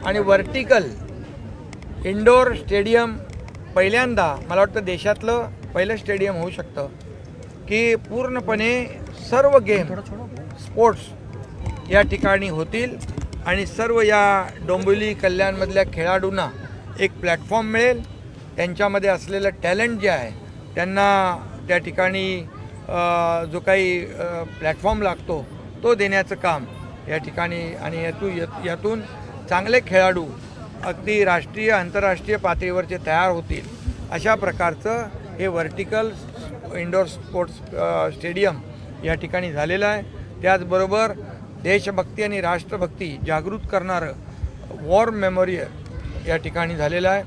आणि vertical indoor stadium पहिल्यांदा मला वाटतं देशातलं पहिलं स्टेडियम होऊ शकतं की पूर्णपणे सर्व गेम स्पोर्ट्स या ठिकाणी होतील आणि सर्व या डोंबिवली कल्याणमधल्या खेळाडूंना एक प्लॅटफॉर्म मिळेल. त्यांच्यामध्ये असलेलं टॅलेंट जे आहे त्यांना त्या ठिकाणी जो काही प्लॅटफॉर्म लागतो तो देण्याचं काम या ठिकाणी आणि यातून चांगले खेळाडू अगदी राष्ट्रीय आंतरराष्ट्रीय पातळीवरचे तयार होतील अशा प्रकारचं हे वर्टिकल इंडोर स्पोर्ट्स स्टेडियम या ठिकाणी झालेलं आहे. त्याचबरोबर देशभक्ती आणि राष्ट्रभक्ती जागृत करणारं वॉर मेमोरियल या ठिकाणी झालेलं आहे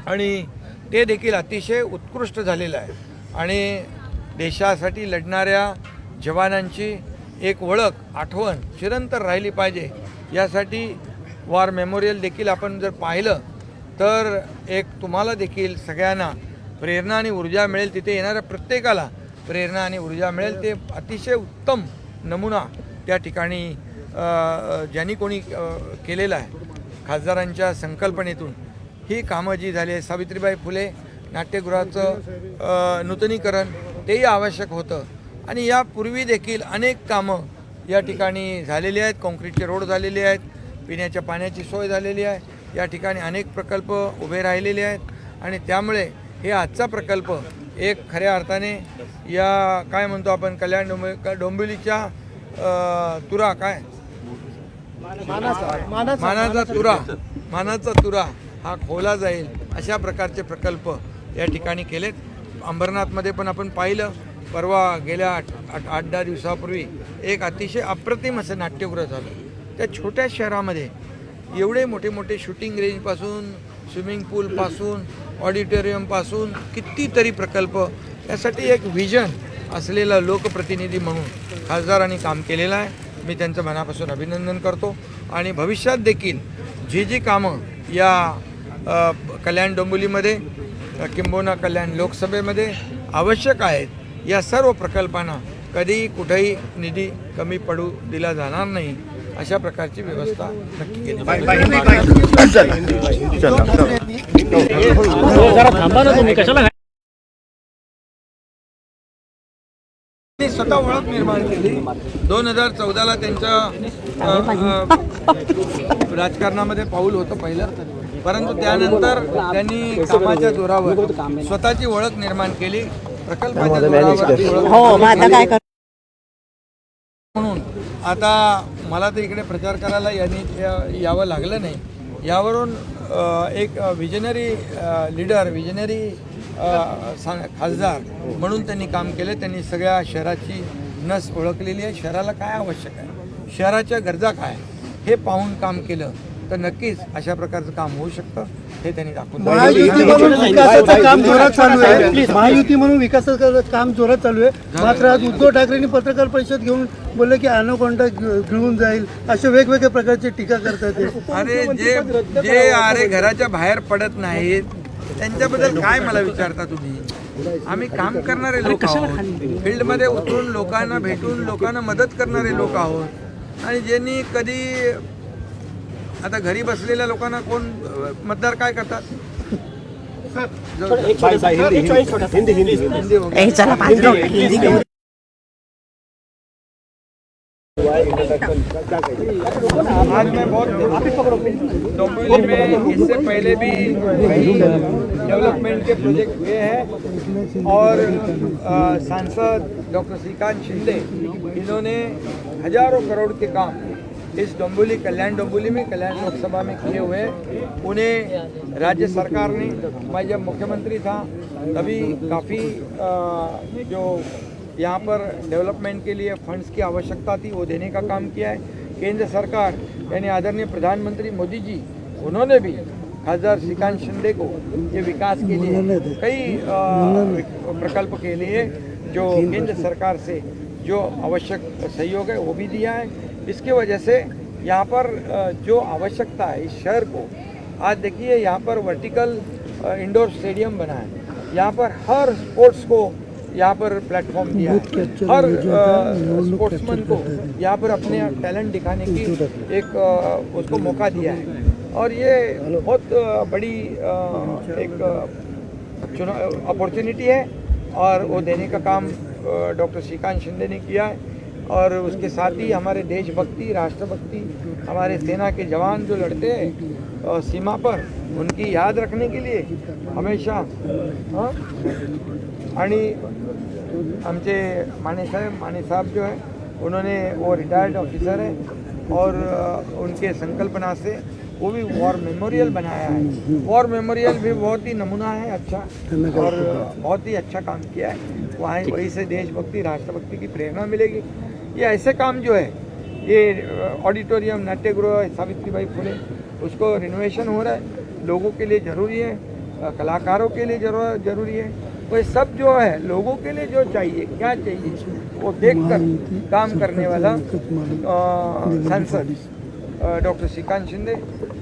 आणि ते देखील अतिशय उत्कृष्ट झालेलं आहे आणि देशासाठी लढणाऱ्या जवानांची एक ओळख आठवण चिरंतर राहिली पाहिजे यासाठी वॉर मेमोरियल देखील आपण जर पाहिलं तर एक तुम्हाला देखील सगळ्यांना प्रेरणा आणि ऊर्जा मिळेल. तिथे येणाऱ्या प्रत्येकाला प्रेरणा आणि ऊर्जा मिळेल. ते अतिशय उत्तम नमुना त्या ठिकाणी ज्यांनी कोणी केलेला आहे खासदारांच्या संकल्पनेतून ही कामं जी झाली आहे. सावित्रीबाई फुले नाट्यगृहाचं नूतनीकरण तेही आवश्यक होतं आणि यापूर्वी देखील अनेक कामं या ठिकाणी झालेली आहेत. काँक्रीटचे रोड झालेले आहेत, पिण्याच्या पाण्याची सोय झालेली आहे, या ठिकाणी अनेक प्रकल्प उभे राहिलेले आहेत आणि त्यामुळे हे आजचा प्रकल्प एक खऱ्या अर्थाने या काय म्हणतो आपण कल्याण डोंबिवलीच्या तुरा काय मानाचा तुरा हा खोला जाईल अशा प्रकारचे प्रकल्प या ठिकाणी केलेत. अंबरनाथमध्ये पण आपण पाहिलं परवा गेल्या 8-10 दिवसापूर्वी एक अतिशय अप्रतिम असं नाट्यगृह झालं. त्या छोट्या शहरामध्ये एवढे मोठे मोठे शूटिंग रेंजपासून स्विमिंग पूलपासून ऑडिटोरियमपासून कितीतरी प्रकल्प यासाठी एक व्हिजन असलेला लोकप्रतिनिधी म्हणून खासदारांनी काम केलेलं आहे. मी त्यांचं मनापासून अभिनंदन करतो आणि भविष्यात देखील जी कामं या कल्याण डोंबिवलीमध्ये किंबहुना कल्याण लोकसभेमध्ये आवश्यक आहेत या सर्व प्रकल्पांना कधीही कुठेही निधी कमी पडू दिला जाणार नाही अशा प्रकारची व्यवस्था नक्की केली स्वतः ओळख निर्माण केली. 2014ला त्यांचं राजकारणामध्ये पाऊल होतं पहिलं, परंतु त्यानंतर त्यांनी कामाच्या जोरावर स्वतःची ओळख निर्माण केली. प्रकल्पाच्या जोरावर म्हणून आता मला तर इकडे प्रचार करायला यावं लागलं नाही. यावरून एक विजनरी लीडर विजनरी खासदार म्हणून त्यांनी काम केलं. त्यांनी सगळ्या शहराची नस ओळखलेली आहे. शहराला काय आवश्यक आहे, शहराच्या गरजा काय हे पाहून काम केलं तर नक्कीच अशा प्रकारचं काम होऊ शकतं हे त्यांनी दाखवून. महायुती म्हणून विकासाचं काम जोरात चालू आहे. मात्र आज उद्धव ठाकरेंनी पत्रकार परिषद घेऊन बोलले की अॅनाकोंडा घेऊन जाईल असे वेगवेगळ्या प्रकारचे टीका करतात. अरे जे घराच्या बाहेर पडत नाहीत त्यांच्याबद्दल काय मला विचारता तुम्ही? आम्ही काम करणारे लोक आहोत, फील्डमध्ये उतरून लोकांना भेटून लोकांना मदत करणारे लोक आहोत आणि ज्यांनी कधी आता घरी बसलेल्या लोकांना कोण मतदार काय करतात? आज मैं बहुत डोंबिवली में इससे पहले भी कई डेवलपमेंट के प्रोजेक्ट हुए हैं और सांसद डॉक्टर श्रीकांत शिंदे इन्होंने हजारों करोड़ के काम इस डोंबिवली कल्याण डोंबिवली में कल्याण लोकसभा में किए हुए उन्हें राज्य सरकार ने, मैं जब मुख्यमंत्री था तभी काफ़ी जो यहाँ पर डेवलपमेंट के लिए फंड्स की आवश्यकता थी वो देने का काम किया है. केंद्र सरकार यानी आदरणीय प्रधानमंत्री मोदी जी उन्होंने भी खासदार श्रीकांत शिंदे को ये विकास के लिए कई प्रकल्प के लिए जो केंद्र सरकार से जो आवश्यक सहयोग है वो भी दिया है. इसकी वजह से यहाँ पर जो आवश्यकता है इस शहर को, आज देखिए यहाँ पर वर्टिकल इंडोर स्टेडियम बना है. यहाँ पर हर स्पोर्ट्स को यहाँ पर प्लेटफॉर्म दिया है. हर स्पोर्ट्समैन को यहाँ पर अपने टैलेंट दिखाने की एक उसको मौका दिया है. और ये बहुत बड़ी एक अपॉर्चुनिटी है और वो देने का काम डॉक्टर श्रीकांत शिंदे ने किया है। और उसके साथ ही हमारे देशभक्ति, राष्ट्रभक्ति, हमारे सेना के जवान जो लड़ते हैं सीमा पर, उनकी याद रखने के लिए हमेशा आणि आमचे माने साहब जो है उन्होंने, वो रिटायर्ड ऑफिसर है और उनके संकल्पना से वो भी वॉर मेमोरियल बनाया है। वॉर मेमोरियल भी बहुत ही नमूना है, अच्छा, और बहुत ही अच्छा काम किया है। वहाँ वहीं से देशभक्ति, राष्ट्रभक्ति की प्रेरणा मिलेगी। ये ऐसे काम जो है, ये ऑडिटोरियम, नाट्यगृह, सावित्रीबाई फुले, उसको रिनोवेशन हो रहा है, लोगों के लिए ज़रूरी है, कलाकारों के लिए जरूरी है। तो ये सब जो है लोगों के लिए जो चाहिए, क्या चाहिए, वो देखकर काम करने वाला सांसद डॉक्टर श्रीकांत शिंदे,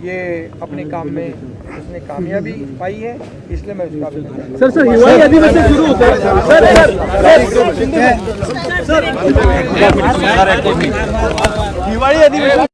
ये अपने काम में उसने कामयाबी पाई है, इसलिए मैं उसका अभिनंदन करता हूं। सर हिवाळी अधिवेशन सुरू होतं हिवाळी अधिवेशन